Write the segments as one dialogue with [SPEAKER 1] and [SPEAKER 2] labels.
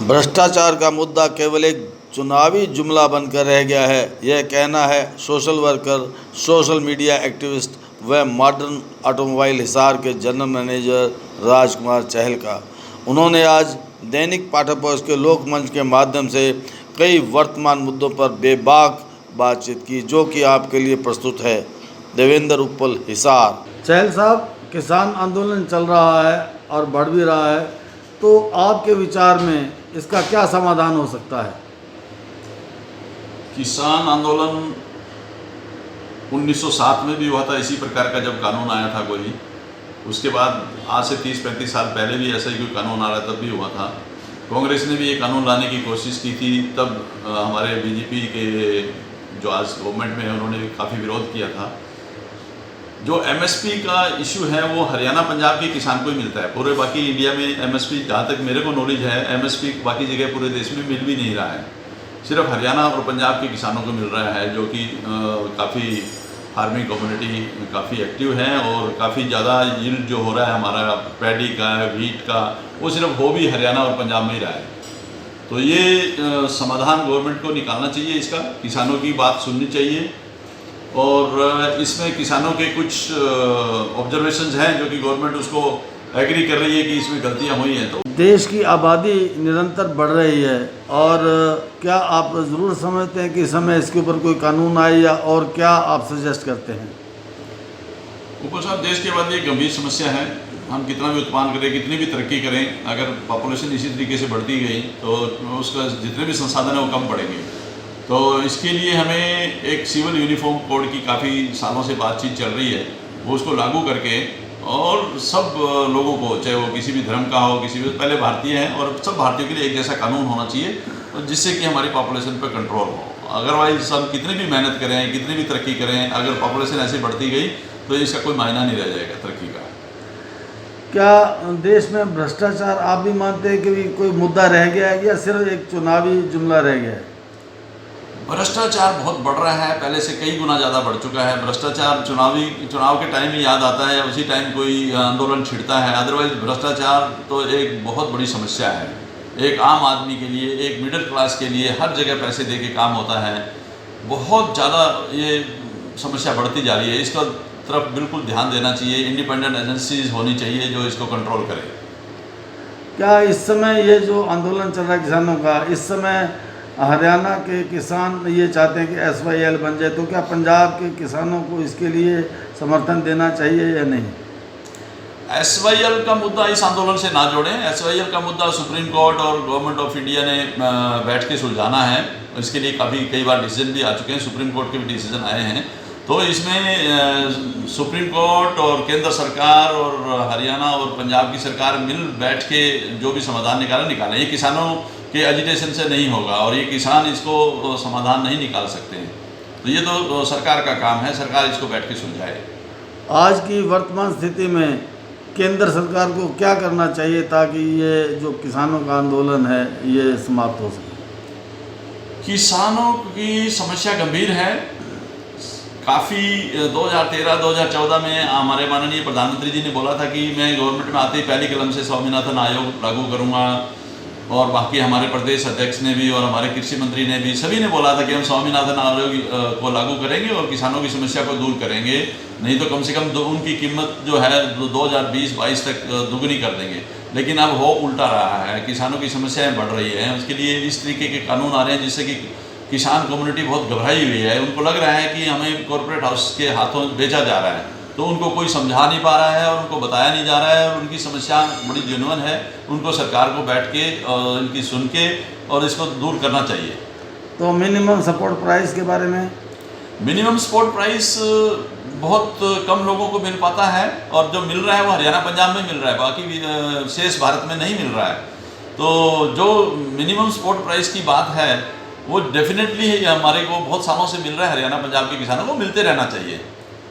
[SPEAKER 1] भ्रष्टाचार का मुद्दा केवल एक चुनावी जुमला बनकर रह गया है, यह कहना है social worker, social media activist व मॉडर्न ऑटोमोबाइल हिसार के जनरल मैनेजर राजकुमार चहल का। उन्होंने आज दैनिक पाठक के लोकमंच के माध्यम से कई वर्तमान मुद्दों पर बेबाक बातचीत की, जो कि आपके लिए प्रस्तुत है। देवेंद्र उपल, हिसार।
[SPEAKER 2] चहल साहब, किसान आंदोलन चल रहा है और बढ़ भी रहा है, तो आपके विचार में इसका क्या समाधान हो सकता है?
[SPEAKER 3] किसान आंदोलन 1907 में भी हुआ था इसी प्रकार का, जब कानून आया था कोई। उसके बाद आज से 30-35 साल पहले भी ऐसा ही कोई कानून आ रहा तब भी हुआ था। कांग्रेस ने भी ये कानून लाने की कोशिश की थी, तब हमारे बीजेपी के जो आज गवर्नमेंट में है उन्होंने काफ़ी विरोध किया था। जो एमएसपी का इशू है वो हरियाणा पंजाब के किसान को ही मिलता है। पूरे बाकी इंडिया में एमएसपी, जहाँ तक मेरे को नॉलेज है, एमएसपी बाकी जगह पूरे देश में मिल भी नहीं रहा है। सिर्फ हरियाणा और पंजाब के किसानों को मिल रहा है, जो कि काफ़ी फार्मिंग कम्युनिटी काफ़ी एक्टिव है और काफ़ी ज़्यादा यील्ड जो हो रहा है हमारा पैडी का, व्हीट का, वो सिर्फ हो भी हरियाणा और पंजाब में ही रहा है। तो ये समाधान गवर्नमेंट को निकालना चाहिए, इसका किसानों की बात सुननी चाहिए। और इसमें किसानों के कुछ ऑब्जर्वेशंस हैं जो कि गवर्नमेंट उसको एग्री कर रही है कि इसमें गलतियां हुई हैं। तो
[SPEAKER 2] देश की आबादी निरंतर बढ़ रही है, और क्या आप ज़रूर समझते हैं कि इस समय इसके ऊपर कोई कानून आए, या और क्या आप सजेस्ट करते हैं?
[SPEAKER 3] ऊपर साहब, देश की आबादी एक गंभीर समस्या है। हम कितना भी उत्पादन करें, कितनी भी तरक्की करें, अगर पॉपुलेशन इसी तरीके से बढ़ती गई तो उसका जितने भी संसाधन है वो कम पड़ेंगे। तो इसके लिए हमें एक सिविल यूनिफॉर्म कोड की काफ़ी सालों से बातचीत चल रही है, वो उसको लागू करके और सब लोगों को, चाहे वो किसी भी धर्म का हो, किसी भी, पहले भारतीय हैं और सब भारतीयों के लिए एक जैसा कानून होना चाहिए, जिससे कि हमारी पॉपुलेशन पर कंट्रोल हो। अदरवाइज हम कितनी भी मेहनत करें, कितनी भी तरक्की करें, अगर पॉपुलेशन ऐसे बढ़ती गई तो इसका कोई मायना नहीं रह जाएगा तरक्की का।
[SPEAKER 2] क्या देश में भ्रष्टाचार आप भी मानते हैं कि कोई मुद्दा रह गया है, या सिर्फ एक चुनावी जुमला रह गया है?
[SPEAKER 3] भ्रष्टाचार बहुत बढ़ रहा है, पहले से कई गुना ज़्यादा बढ़ चुका है। भ्रष्टाचार चुनाव के टाइम ही याद आता है, उसी टाइम कोई आंदोलन छिड़ता है। अदरवाइज भ्रष्टाचार तो एक बहुत बड़ी समस्या है, एक आम आदमी के लिए, एक मिडिल क्लास के लिए हर जगह पैसे दे के काम होता है। बहुत ज़्यादा ये समस्या बढ़ती जा रही है, इसका तरफ बिल्कुल ध्यान देना चाहिए। इंडिपेंडेंट एजेंसीज होनी चाहिए जो इसको कंट्रोल करें।
[SPEAKER 2] क्या इस समय ये जो आंदोलन चल रहा है किसानों का, इस समय हरियाणा के किसान ये चाहते हैं कि SYL बन जाए, तो क्या पंजाब के किसानों को इसके लिए समर्थन देना चाहिए या नहीं?
[SPEAKER 3] SYL का मुद्दा इस आंदोलन से ना जोड़ें। SYL का मुद्दा सुप्रीम कोर्ट और गवर्नमेंट ऑफ इंडिया ने बैठ के सुलझाना है। इसके लिए कई बार डिसीजन भी आ चुके हैं, सुप्रीम कोर्ट के भी डिसीजन आए हैं। तो इसमें सुप्रीम कोर्ट और केंद्र सरकार और हरियाणा और पंजाब की सरकार मिल बैठ के जो भी समाधान निकालें। ये किसानों के एजिटेशन से नहीं होगा और ये किसान इसको समाधान नहीं निकाल सकते हैं। तो ये तो सरकार का काम है, सरकार इसको बैठ के सुलझाए।
[SPEAKER 2] आज की वर्तमान स्थिति में केंद्र सरकार को क्या करना चाहिए ताकि ये जो किसानों का आंदोलन है ये समाप्त हो सके?
[SPEAKER 3] किसानों की समस्या गंभीर है। काफ़ी 2013-2014 में हमारे माननीय प्रधानमंत्री जी ने बोला था कि मैं गवर्नमेंट में आते ही पहली कलम से स्वामीनाथन आयोग लागू करूँगा, और बाकी हमारे प्रदेश अध्यक्ष ने भी और हमारे कृषि मंत्री ने भी, सभी ने बोला था कि हम स्वामीनाथन आयोग को लागू करेंगे और किसानों की समस्या को दूर करेंगे। नहीं तो कम से कम उनकी कीमत जो है 2020-22 तक दुगनी कर देंगे। लेकिन अब हो उल्टा रहा है, किसानों की समस्याएं बढ़ रही हैं। उसके लिए इस तरीके के कानून आ रहे हैं जिससे कि किसान कम्युनिटी बहुत घबराई हुई है। उनको लग रहा है कि हमें कॉर्पोरेट हाउस के हाथों बेचा जा रहा है, तो उनको कोई समझा नहीं पा रहा है और उनको बताया नहीं जा रहा है, और उनकी समस्या बड़ी जेन्युइन है। उनको सरकार को बैठ के इनकी सुन के और इसको दूर करना चाहिए।
[SPEAKER 2] तो मिनिमम सपोर्ट प्राइस के बारे में?
[SPEAKER 3] मिनिमम सपोर्ट प्राइस बहुत कम लोगों को मिल पाता है, और जो मिल रहा है वो हरियाणा पंजाब में मिल रहा है, बाकी शेष भारत में नहीं मिल रहा है। तो जो मिनिमम सपोर्ट प्राइस की बात है वो डेफिनेटली हमारे को बहुत सालों से मिल रहा है, हरियाणा पंजाब के किसानों को मिलते रहना चाहिए।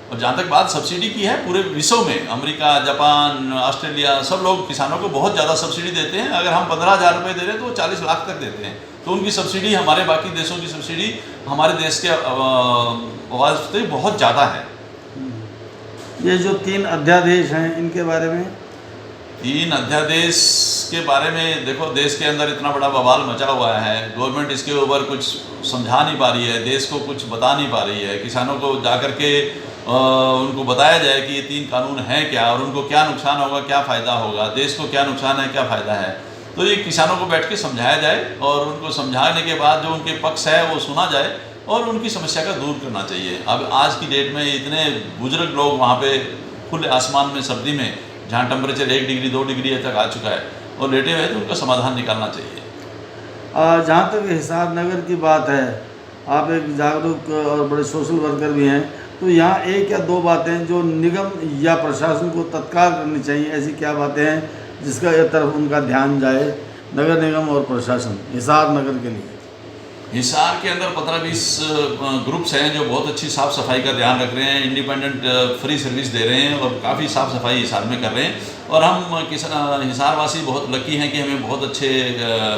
[SPEAKER 3] और जहाँ तक बात सब्सिडी की है, पूरे विश्व में अमेरिका, जापान, ऑस्ट्रेलिया, सब लोग किसानों को बहुत ज़्यादा सब्सिडी देते हैं। अगर हम 15,000 रुपये दे रहे हैं तो वो 40 लाख तक देते हैं। तो उनकी सब्सिडी हमारे बाकी देशों की सब्सिडी हमारे देश के वास्ते बहुत ज़्यादा है।
[SPEAKER 2] ये जो 3 अध्यादेश हैं इनके बारे में?
[SPEAKER 3] तीन अध्यादेश के बारे में देखो, देश के अंदर इतना बड़ा बवाल मचा हुआ है, गवर्नमेंट इसके ऊपर कुछ समझा नहीं पा रही है, देश को कुछ बता नहीं पा रही है। किसानों को जाकर के उनको बताया जाए कि ये तीन कानून हैं क्या और उनको क्या नुकसान होगा, क्या फ़ायदा होगा, देश को क्या नुकसान है, क्या फ़ायदा है। तो ये किसानों को बैठ के समझाया जाए और उनको समझाने के बाद जो उनके पक्ष है वो सुना जाए और उनकी समस्या का दूर करना चाहिए। अब आज की डेट में इतने बुजुर्ग लोग वहाँ पे खुले आसमान में सर्दी में, जहाँ टेम्परेचर 1 डिग्री 2 डिग्री तक आ चुका है और लेटे हुए, तो उनका समाधान निकालना चाहिए।
[SPEAKER 2] जहाँ तक हिसार नगर की बात है, आप एक जागरूक और बड़े सोशल वर्कर भी हैं, तो यहाँ एक या दो बातें जो निगम या प्रशासन को तत्काल करनी चाहिए, ऐसी क्या बातें हैं जिसका एक तरफ उनका ध्यान जाए, नगर निगम और प्रशासन हिसार नगर के लिए?
[SPEAKER 3] हिसार के अंदर 15-20 ग्रुप्स हैं जो बहुत अच्छी साफ़ सफाई का ध्यान रख रहे हैं, इंडिपेंडेंट फ्री सर्विस दे रहे हैं और काफ़ी साफ़ सफाई हिसार में कर रहे हैं। और हम हिसार वासी बहुत लकी हैं कि हमें बहुत अच्छे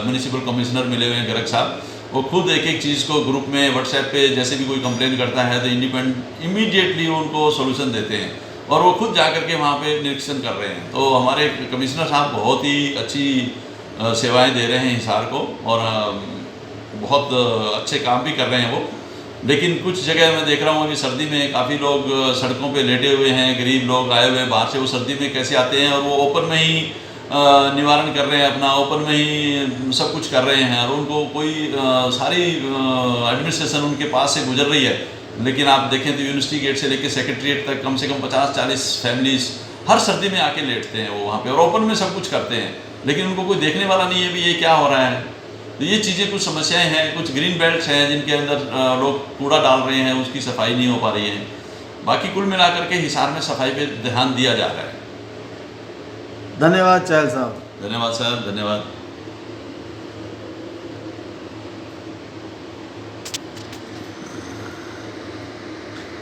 [SPEAKER 3] म्यूनिसिपल कमिश्नर मिले हुए हैं, गर्ग साहब। वो खुद एक एक चीज़ को ग्रुप में व्हाट्सएप पे जैसे भी कोई कंप्लेन करता है तो इमीडिएटली उनको सोल्यूशन देते हैं और वो खुद जाकर के वहाँ पे निरीक्षण कर रहे हैं। तो हमारे कमिश्नर साहब बहुत ही अच्छी सेवाएं दे रहे हैं हिसार को और बहुत अच्छे काम भी कर रहे हैं वो। लेकिन कुछ जगह मैं देख रहा हूँ अभी सर्दी में काफ़ी लोग सड़कों पे लेटे हुए हैं, गरीब लोग आए हुए हैं बाहर से, वो सर्दी में कैसे आते हैं और वो ओपन में ही निवारण कर रहे हैं अपना, ओपन में ही सब कुछ कर रहे हैं और उनको कोई सारी एडमिनिस्ट्रेशन उनके पास से गुजर रही है। लेकिन आप देखें तो यूनिवर्सिटी गेट से लेकर सेक्रेटरीट तक कम से कम 50-40 फैमिलीज हर सर्दी में आके लेटते हैं वो वहाँ पे और ओपन में सब कुछ करते हैं, लेकिन उनको कोई देखने वाला नहीं है भी ये क्या हो रहा है। तो ये चीज़ें कुछ समस्याएं हैं, कुछ ग्रीन बेल्ट्स हैं जिनके अंदर लोग कूड़ा डाल रहे हैं, उसकी सफाई नहीं हो पा रही है। बाकी कुल मिलाकर के हिसार में सफाई पे ध्यान दिया जा रहा है।
[SPEAKER 2] धन्यवाद चहल साहब।
[SPEAKER 3] धन्यवाद सर, धन्यवाद।